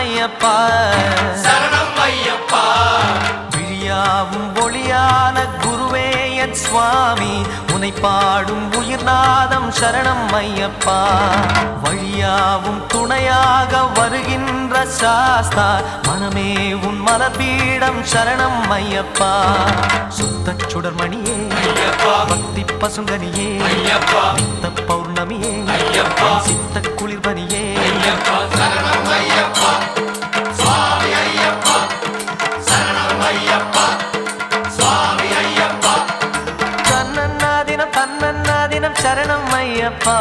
ஐயப்பா சரணம் ஐயப்பா விழியாவும் ஒளியான குருவே என் சுவாமி உனை பாடும் உயிர்நாதம் சரணம் ஐயப்பா வழியாவும் துணையாக வருகின்ற சாஸ்தா மனமே உன் மலர்பீடம் சரணம் ஐயப்பா சுத்த சுடர்மணியே பக்தி பசுங்கனியே நித்த பௌர்ணமியே சித்த குளிர்பனியே சரணம் ஐயப்பா சுவாமி ஐயப்பா சரணம் ஐயப்பா சுவாமி ஐயப்பா தன்னன்னாதினம் சரணம் ஐயப்பா